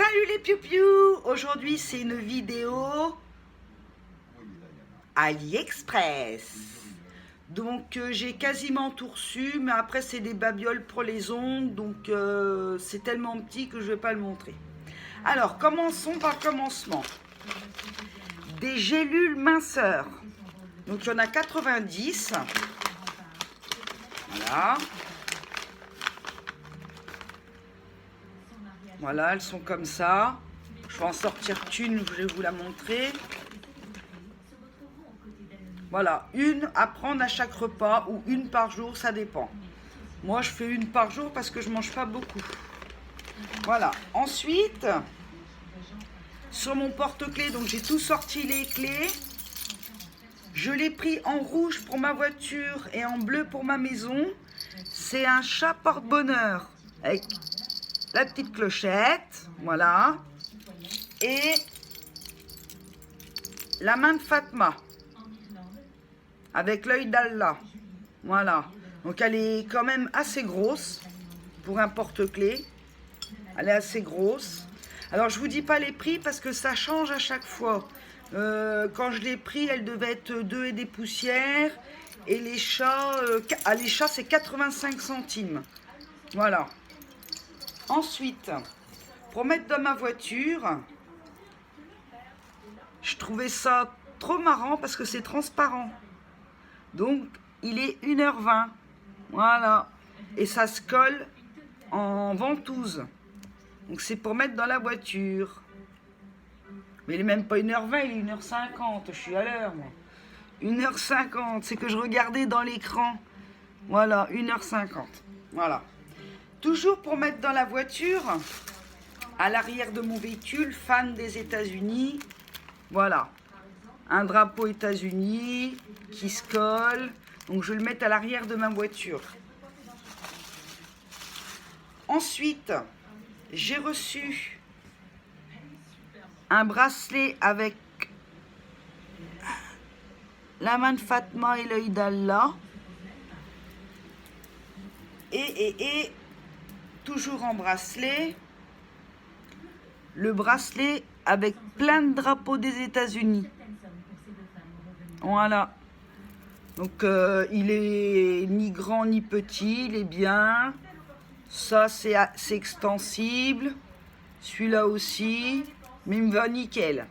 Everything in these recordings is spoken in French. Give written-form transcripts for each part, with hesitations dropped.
Salut les piou-piou. Aujourd'hui c'est une vidéo AliExpress. Donc j'ai quasiment tout reçu, mais après c'est des babioles pour les ongles, donc c'est tellement petit que je ne vais pas le montrer. Alors commençons par le commencement. Des gélules minceurs. Donc il y en a 90. Voilà. Voilà, elles sont comme ça. Je vais en sortir une, je vais vous la montrer. Voilà, une à prendre à chaque repas ou une par jour, ça dépend. Moi, je fais une par jour parce que je mange pas beaucoup. Voilà. Ensuite, sur mon porte-clés, donc j'ai tout sorti les clés. Je l'ai pris en rouge pour ma voiture et en bleu pour ma maison. C'est un chat porte-bonheur avec la petite clochette, voilà, et la main de Fatma avec l'œil d'Allah, voilà. Donc elle est quand même assez grosse pour un porte-clés. Elle est assez grosse. Alors je vous dis pas les prix parce que ça change à chaque fois. Quand je l'ai pris, elle devait être 2 et des poussières. Et les chats, les chats c'est 85 centimes. Voilà. Ensuite, pour mettre dans ma voiture, je trouvais ça trop marrant parce que c'est transparent. Donc, il est 1h20. Voilà. Et ça se colle en ventouse. Donc, c'est pour mettre dans la voiture. Mais il n'est même pas 1h20, il est 1h50. Je suis à l'heure, moi. 1h50, c'est que je regardais dans l'écran. Voilà, 1h50. Voilà. Toujours pour mettre dans la voiture, à l'arrière de mon véhicule, fan des États-Unis. Voilà. Un drapeau États-Unis qui se colle. Donc je vais le mettre à l'arrière de ma voiture. Ensuite, j'ai reçu un bracelet avec la main de Fatma et l'œil d'Allah. Et toujours en bracelet, le bracelet avec plein de drapeaux des États-Unis. Voilà. Donc il est ni grand ni petit, il est bien. Ça c'est extensible. Celui-là aussi, mais il me va nickel.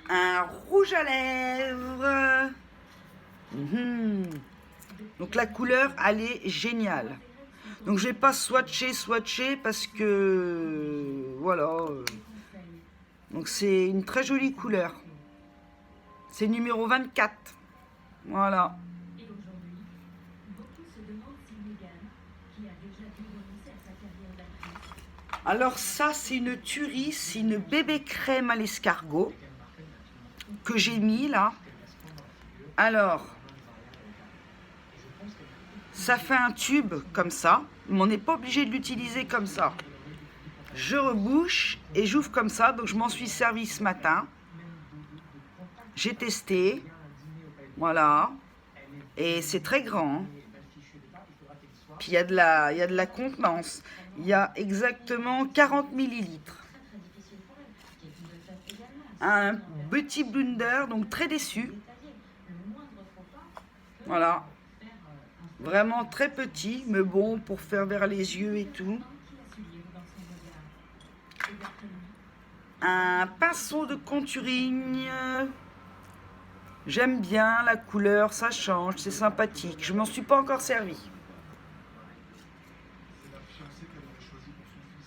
Un rouge à lèvres. Donc la couleur, elle est géniale. Donc je vais pas swatcher parce que voilà. Donc c'est une très jolie couleur. C'est numéro 24. Voilà. Alors ça c'est une tuerie, c'est une bébé crème à l'escargot que j'ai mis là. Alors ça fait un tube comme ça, mais on n'est pas obligé de l'utiliser comme ça. Je rebouche et j'ouvre comme ça, donc je m'en suis servi ce matin. J'ai testé, voilà, et c'est très grand. Hein. Puis il y a de la contenance, il y a exactement 40 millilitres. Un petit blunder, donc très déçu. Voilà. Vraiment très petit, mais bon, pour faire vers les yeux et tout. Un pinceau de contouring. J'aime bien la couleur, ça change, c'est sympathique. Je m'en suis pas encore servi.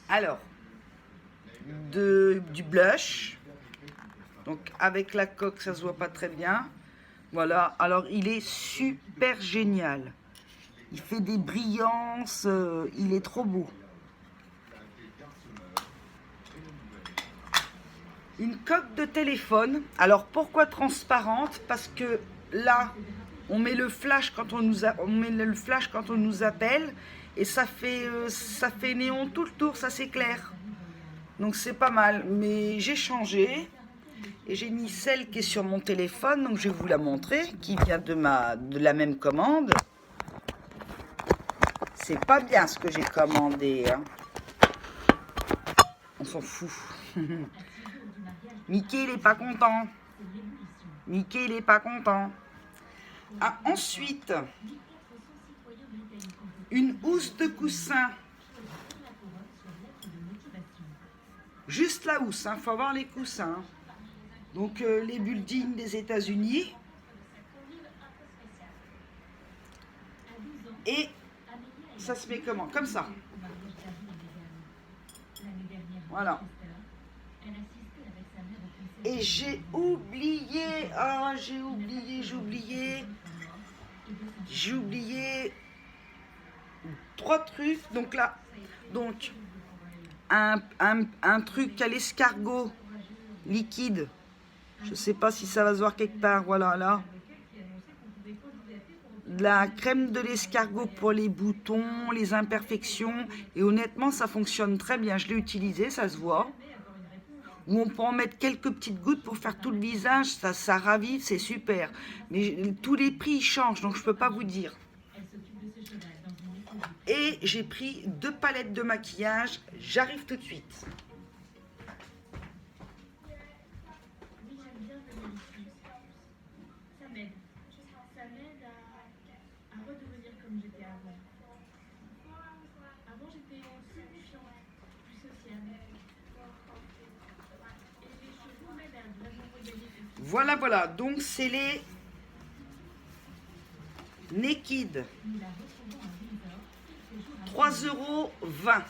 Alors, du blush. Donc avec la coque, ça se voit pas très bien. Voilà, alors il est super génial. Il fait des brillances, il est trop beau. Une coque de téléphone. Alors pourquoi transparente? Parce que là, on met le flash quand on nous appelle et ça fait néon tout le tour, ça s'éclaire. Donc c'est pas mal. Mais j'ai changé et j'ai mis celle qui est sur mon téléphone. Donc je vais vous la montrer, qui vient de la même commande. C'est pas bien ce que j'ai commandé. Hein. s'en fout. Mickey, il est pas content. Mickey, il est pas content. Ah, ensuite, une housse de coussin. Juste la housse, il faut avoir les coussins. Donc, les buildings des États-Unis. Et ça se met comment? Comme ça. Voilà. Et j'ai oublié, j'ai oublié 3 trucs. Donc là, un truc à l'escargot liquide. Je sais pas si ça va se voir quelque part. Voilà, là. De la crème de l'escargot pour les boutons, les imperfections. Et honnêtement, ça fonctionne très bien. Je l'ai utilisé, ça se voit. Ou on peut en mettre quelques petites gouttes pour faire tout le visage. Ça ravive, c'est super. Mais tous les prix ils changent, donc je ne peux pas vous dire. Et j'ai pris 2 palettes de maquillage. J'arrive tout de suite. Voilà, voilà. Donc, c'est les Naked. 3,20 €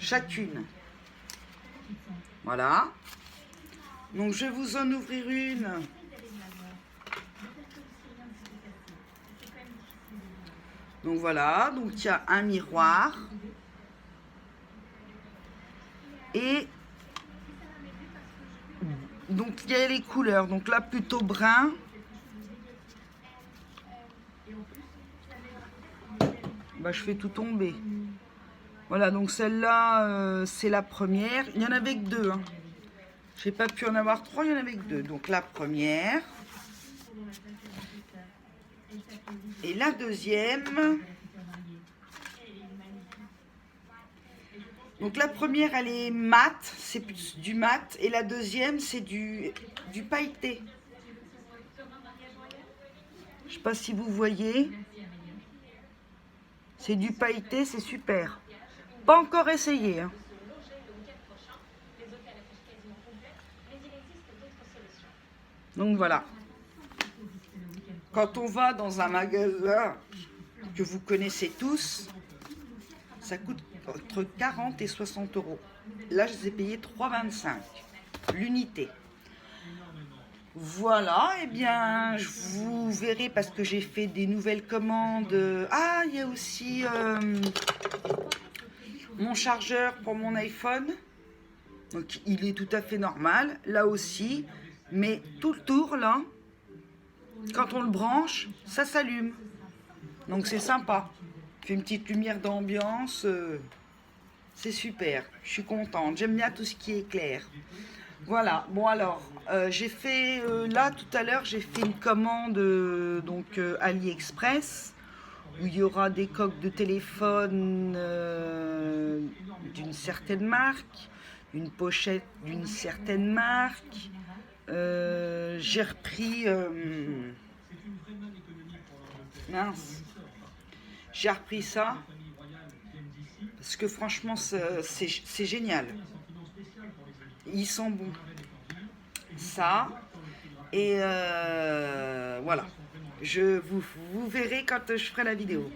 chacune. Voilà. Donc, je vais vous en ouvrir une. Donc, voilà. Donc, il y a un miroir. Et donc, il y a les couleurs. Donc, là, plutôt brun. Bah, je fais tout tomber. Voilà, donc celle-là, c'est la première. Il y en avait que 2. Hein. J'ai pas pu en avoir 3, il y en avait que 2. Donc, la première. Et la deuxième. Donc, la première, elle est mat. C'est du mat. Et la deuxième, c'est du pailleté. Je sais pas si vous voyez. C'est du pailleté, c'est super. Pas encore essayé. Hein. Donc voilà. Quand on va dans un magasin que vous connaissez tous, ça coûte entre 40 et 60 €. Là, je les ai payés 3,25 € l'unité. Voilà, et bien, vous verrez parce que j'ai fait des nouvelles commandes. Ah, il y a aussi mon chargeur pour mon iPhone. Donc, il est tout à fait normal, là aussi. Mais tout le tour, là, quand on le branche, ça s'allume. Donc, c'est sympa. Fait une petite lumière d'ambiance. C'est super. Je suis contente. J'aime bien tout ce qui est clair. Voilà, bon alors, j'ai fait, là tout à l'heure, j'ai fait une commande AliExpress, où il y aura des coques de téléphone d'une certaine marque, une pochette d'une certaine marque. J'ai repris, j'ai repris ça, parce que franchement, c'est génial. Ils sont bons. Ça. Et voilà. Vous verrez quand je ferai la vidéo.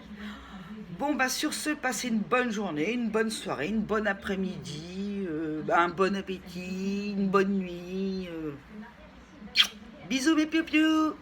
Bon, bah sur ce, passez une bonne journée, une bonne soirée, une bonne après-midi, un bon appétit, une bonne nuit. Bisous mes piou-piou.